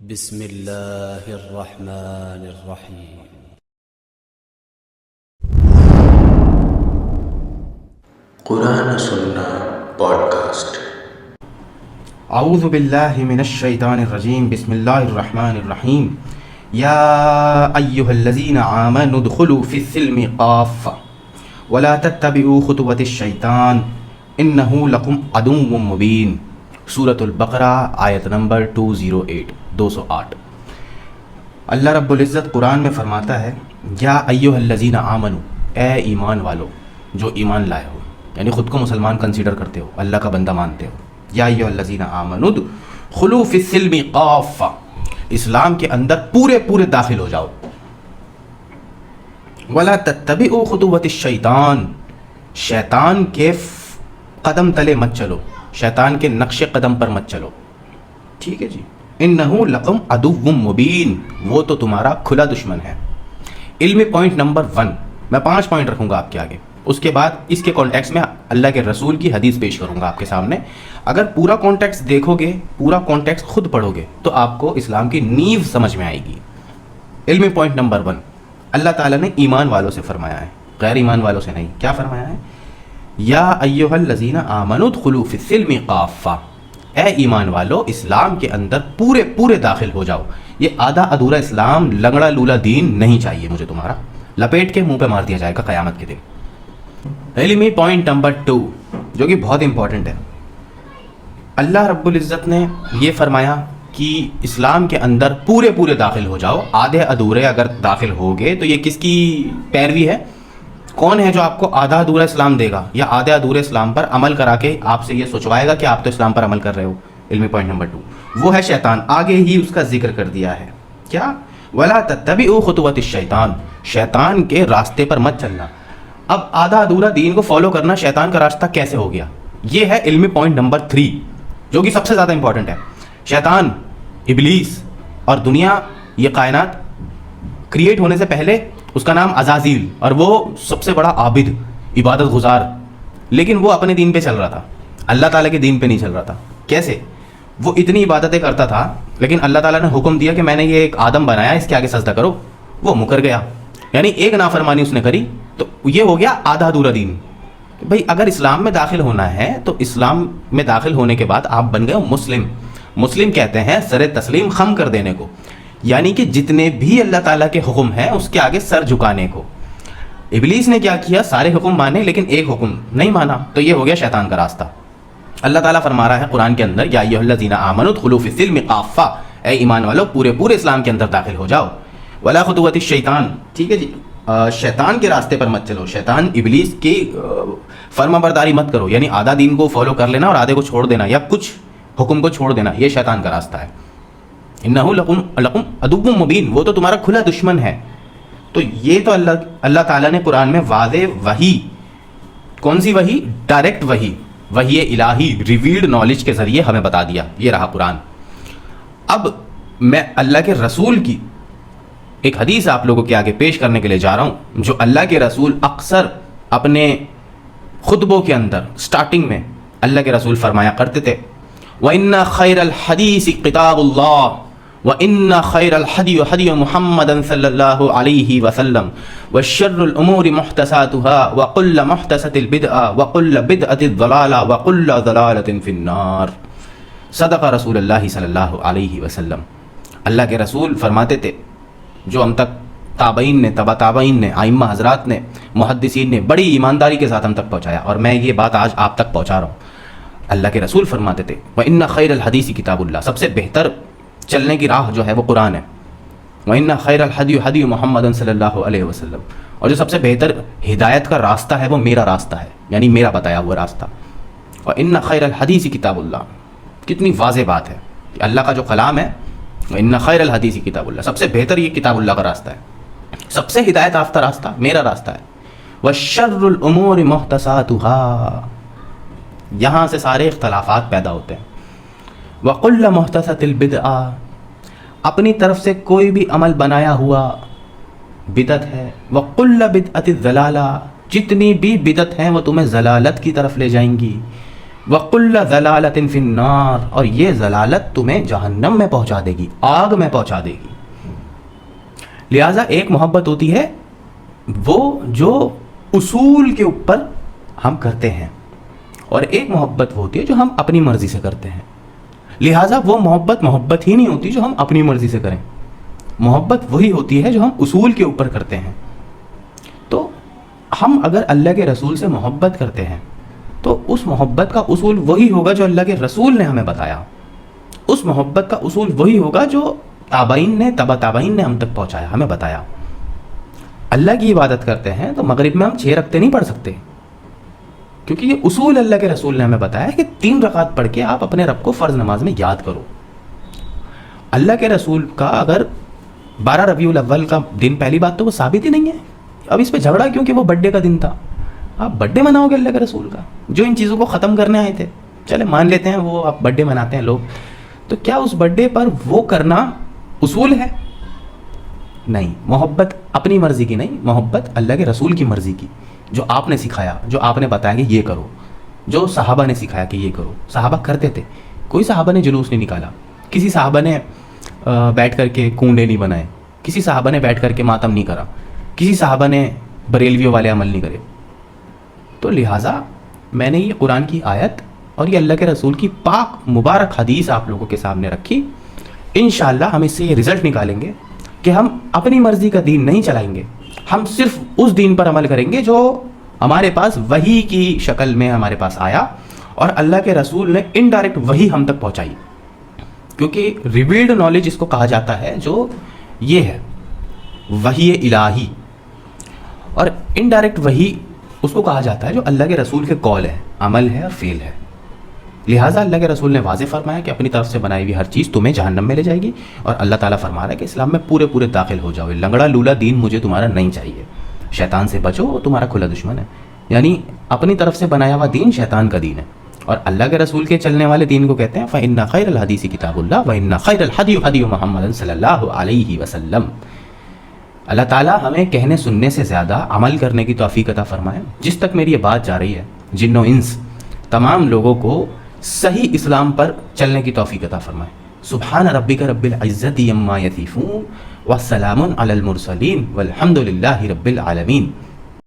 بسم اللہ الرحمن الرحیم۔ قرآن سننا پوڈکاسٹ۔ اعوذ باللہ من الشیطان الرجیم، بسم اللہ الرحمن الرحیم۔ یا ایہا الذین آمنوا ادخلوا فی السلم کافۃ ولا تتبعوا خطوات الشیطان انہ لکم عدو مبین۔ سورۃ البقرہ آیت نمبر 208۔ اللہ رب العزت قرآن میں فرماتا ہے، یا ایہا الذین آمنوا، اے ایمان والو جو ایمان لائے ہو، یعنی خود کو مسلمان کنسیڈر کرتے ہو، اللہ کا بندہ مانتے ہو۔ یا ایہا الذین آمنوا ادخلوا فی السلم کافۃ، اسلام کے اندر پورے داخل ہو جاؤ۔ ولا تتبعوا خطوات الشیطان، شیطان کے قدم تلے مت چلو، شیطان کے نقش قدم پر مت چلو، ٹھیک ہے جی۔ انہ لکم عدو مبین، وہ تو تمہارا کھلا دشمن ہے۔ علمی پوائنٹ نمبر 1، میں 5 پوائنٹ رکھوں گا آپ کے آگے، اس کے بعد اس کے کانٹیکس میں اللہ کے رسول کی حدیث پیش کروں گا آپ کے سامنے۔ اگر پورا کانٹیکس دیکھو گے، پورا کانٹیکس خود پڑھو گے تو آپ کو اسلام کی نیو سمجھ میں آئے گی۔ علمی پوائنٹ نمبر 1، اللہ تعالیٰ نے ایمان والوں سے فرمایا ہے، غیر ایمان والوں سے نہیں۔ کیا فرمایا ہے؟ یا ایہا الذین آمنوا ادخلوا فی السلم کافۃ، اے ایمان والو اسلام کے اندر پورے داخل ہو جاؤ۔ یہ آدھا ادھورا اسلام، لنگڑا لولا دین نہیں چاہیے مجھے تمہارا، لپیٹ کے منہ پہ مار دیا جائے گا قیامت کے دن۔ علمی پوائنٹ نمبر 2 جو کہ بہت امپورٹنٹ ہے، اللہ رب العزت نے یہ فرمایا کہ اسلام کے اندر پورے داخل ہو جاؤ، آدھے ادھورے اگر داخل ہوگے تو یہ کس کی پیروی ہے؟ کون ہے جو آپ کو آدھا ادھورا اسلام دے گا یا آدھے ادھورے اسلام پر عمل کرا کے آپ سے یہ سوچوائے گا کہ آپ تو اسلام پر عمل کر رہے ہو؟ علمی پوائنٹ نمبر 2 وہ ہے شیطان۔ آگے ہی اس کا ذکر کر دیا ہے، کیا؟ وَلَا تَتَّبِعُوا خُطُوَاتِ الشَّيْطَانِ، شیطان کے راستے پر مت چلنا۔ اب آدھا ادھورا دین کو فالو کرنا شیطان کا راستہ کیسے ہو گیا؟ یہ ہے علمی پوائنٹ نمبر 3 جو کہ سب سے زیادہ امپورٹنٹ ہے۔ شیطان، ابلیس اور دنیا، یہ کائنات کریٹ ہونے سے پہلے اس کا نام عزازیل، اور وہ سب سے بڑا عابد، عبادت گزار، لیکن وہ اپنے دین پہ چل رہا تھا، اللہ تعالیٰ کے دین پہ نہیں چل رہا تھا۔ کیسے؟ وہ اتنی عبادتیں کرتا تھا لیکن اللہ تعالیٰ نے حکم دیا کہ میں نے یہ ایک آدم بنایا، اس کے آگے سجدہ کرو، وہ مکر گیا، یعنی ایک نافرمانی اس نے کری، تو یہ ہو گیا آدھا ادھورا دین۔ بھائی اگر اسلام میں داخل ہونا ہے تو اسلام میں داخل ہونے کے بعد آپ بن گئے مسلم کہتے ہیں سر تسلیم خم کر دینے کو، یعنی کہ جتنے بھی اللہ تعالیٰ کے حکم ہیں اس کے آگے سر جھکانے کو۔ ابلیس نے کیا کیا؟ سارے حکم مانے لیکن ایک حکم نہیں مانا، تو یہ ہو گیا شیطان کا راستہ۔ اللہ تعالیٰ فرما رہا ہے قرآن کے اندر، یا ایھا الذین آمنوا ادخلوا فی السلم کافۃ، اے ایمان والو پورے اسلام کے اندر داخل ہو جاؤ۔ ولا خطوۃ الشیطان، ٹھیک ہے جی، شیطان کے راستے پر مت چلو، شیطان ابلیس کی فرما برداری مت کرو، یعنی آدھا دین کو فالو کر لینا اور آدھے کو چھوڑ دینا یا کچھ حکم کو چھوڑ دینا، یہ شیطان کا راستہ ہے۔ انہ لکم عدو مبین، وہ تو تمہارا کھلا دشمن ہے۔ تو یہ تو اللہ تعالیٰ نے قرآن میں واضح وحی، کون سی وحی؟ ڈائریکٹ وحی الہی، ریویلڈ نالج کے ذریعے ہمیں بتا دیا، یہ رہا قرآن۔ اب میں اللہ کے رسول کی ایک حدیث آپ لوگوں کے آگے پیش کرنے کے لیے جا رہا ہوں، جو اللہ کے رسول اکثر اپنے خطبوں کے اندر سٹارٹنگ میں اللہ کے رسول فرمایا کرتے تھے، وَإِنَّ خَيْرَ الْحَدِيثِ كِتَابُ اللَّهِ وَإِنَّ خَيْرَ الْحَدِيِ هَدْيُ مُحَمَّدٍ صلی اللہ علیہ وسلم وَشَرُّ الْأُمُورِ مُحْدَثَاتُهَا وَكُلُّ مُحْدَثَةٍ بِدْعَةٍ وَكُلُّ بِدْعَةٍ ضَلَالَةٍ وَكُلُّ ضَلَالَةٍ فِي النَّارِ۔ صدق رسول اللہ صلی اللہ علیہ وسلم۔ اللہ کے رسول فرماتے تھے، جو ہم تک تابعین نے، تبع تابعین نے، ائمہ حضرات نے، محدثین نے بڑی ایمانداری کے ساتھ ہم تک پہنچایا، اور میں یہ بات آج آپ تک پہنچا رہا ہوں۔ اللہ کے رسول فرماتے تھے، وَإِنَّ خَيْرَ الْحَدِيثِ كِتَابُ اللَّهِ، سب سے بہتر چلنے کی راہ جو ہے وہ قرآن ہے۔ وَإِنَّ خَيْرَ الْحَدِيِ هَدْيُ مُحَمَّدٍ صلی اللہ علیہ وسلم، اور جو سب سے بہتر ہدایت کا راستہ ہے وہ میرا راستہ ہے، یعنی میرا بتایا ہوا راستہ۔ وَإِنَّ خَيْرَ الْحَدِيثِ كِتَابُ اللَّهِ، کتنی واضح بات ہے کہ اللہ کا جو کلام ہے، وَإِنَّ خَيْرَ الْحَدِيثِ كِتَابُ اللَّهِ، سب سے بہتر یہ کتاب اللہ کا راستہ ہے، سب سے ہدایت یافتہ راستہ میرا راستہ ہے۔ وَشَرُّ الْأُمُورِ مُحْدَثَاتُهَا، یہاں سے سارے اختلافات پیدا ہوتے ہیں۔ وَكُلُّ مُحْدَثَةٍ بِدْعَةٍ، اپنی طرف سے کوئی بھی عمل بنایا ہوا بدعت ہے۔ وَكُلُّ بِدْعَةٍ ضَلَالَةٍ، جتنی بھی بدعت ہیں وہ تمہیں ضلالت کی طرف لے جائیں گی۔ وَكُلَّ ضَلَالَةٍ فِي النَّارِ، اور یہ ضلالت تمہیں جہنم میں پہنچا دے گی، آگ میں پہنچا دے گی۔ لہٰذا ایک محبت ہوتی ہے وہ جو اصول کے اوپر ہم کرتے ہیں، اور ایک محبت وہ ہوتی ہے جو ہم اپنی مرضی سے کرتے ہیں۔ لہٰذا وہ محبت ہی نہیں ہوتی جو ہم اپنی مرضی سے کریں، محبت وہی ہوتی ہے جو ہم اصول کے اوپر کرتے ہیں۔ تو ہم اگر اللہ کے رسول سے محبت کرتے ہیں تو اس محبت کا اصول وہی ہوگا جو اللہ کے رسول نے ہمیں بتایا، اس محبت کا اصول وہی ہوگا جو تابعین نے تبع تابعین نے ہم تک پہنچایا، ہمیں بتایا۔ اللہ کی عبادت کرتے ہیں تو مغرب میں ہم 6 رکعتیں نہیں پڑھ سکتے، کیونکہ یہ اصول اللہ کے رسول نے ہمیں بتایا کہ 3 رکعت پڑھ کے آپ اپنے رب کو فرض نماز میں یاد کرو۔ اللہ کے رسول کا اگر 12 ربیع الاول کا دن، پہلی بات تو وہ ثابت ہی نہیں ہے، اب اس پہ جھگڑا کیوں کہ وہ برتھ ڈے کا دن تھا؟ آپ برتھ ڈے مناؤ گے اللہ کے رسول کا جو ان چیزوں کو ختم کرنے آئے تھے؟ چلے مان لیتے ہیں وہ آپ برتھ ڈے مناتے ہیں لوگ، تو کیا اس برتھ ڈے پر وہ کرنا اصول ہے؟ نہیں، محبت اپنی مرضی کی نہیں، محبت اللہ کے رسول کی مرضی کی، جو آپ نے سکھایا، جو آپ نے بتایا کہ یہ کرو، جو صحابہ نے سکھایا کہ یہ کرو۔ صحابہ کرتے تھے، کوئی صحابہ نے جلوس نہیں نکالا، کسی صحابہ نے بیٹھ کر کے کونڈے نہیں بنائے، کسی صحابہ نے بیٹھ کر کے ماتم نہیں کرا، کسی صحابہ نے بریلویوں والے عمل نہیں کرے۔ تو لہٰذا میں نے یہ قرآن کی آیت اور یہ اللہ کے رسول کی پاک مبارک حدیث آپ لوگوں کے سامنے رکھی۔ انشاءاللہ ہم اس سے یہ رزلٹ نکالیں گے کہ ہم اپنی مرضی کا دین نہیں چلائیں گے، ہم صرف اس دین پر عمل کریں گے جو ہمارے پاس وحی کی شکل میں ہمارے پاس آیا اور اللہ کے رسول نے انڈائریکٹ وحی ہم تک پہنچائی، کیونکہ ریویلڈ نالج اس کو کہا جاتا ہے جو یہ ہے وحی الہی، اور انڈائریکٹ وحی اس کو کہا جاتا ہے جو اللہ کے رسول کے قول ہے، عمل ہے اور فعل ہے۔ لہٰذا اللہ کے رسول نے واضح فرمایا کہ اپنی طرف سے بنائی ہوئی ہر چیز تمہیں جہنم میں لے جائے گی، اور اللہ تعالیٰ فرما رہا ہے کہ اسلام میں پورے داخل ہو جاؤ، لنگڑا لولا دین مجھے تمہارا نہیں چاہیے، شیطان سے بچو، وہ تمہارا کھلا دشمن ہے۔ یعنی اپنی طرف سے بنایا ہوا دین شیطان کا دین ہے، اور اللہ کے رسول کے چلنے والے دین کو کہتے ہیں فَإِنَّ خَيْرَ الْحَدِيثِ كِتَابُ اللَّهِ وَإِنَّ خَيْرَ الْهَدْيِ هَدْيُ مُحَمَّدٍ صلی اللہ علیہ وسلم۔ اللہ تعالیٰ ہمیں کہنے سننے سے زیادہ عمل کرنے کی توفیق عطا فرمائے۔ جس تک میری یہ بات جا رہی ہے، جن و انس تمام لوگوں کو صحیح اسلام پر چلنے کی توفیق عطا فرمائے۔ سبحان ربک رب العزت عما یصفون وسلام علی المرسلین والحمد للہ رب العالمین۔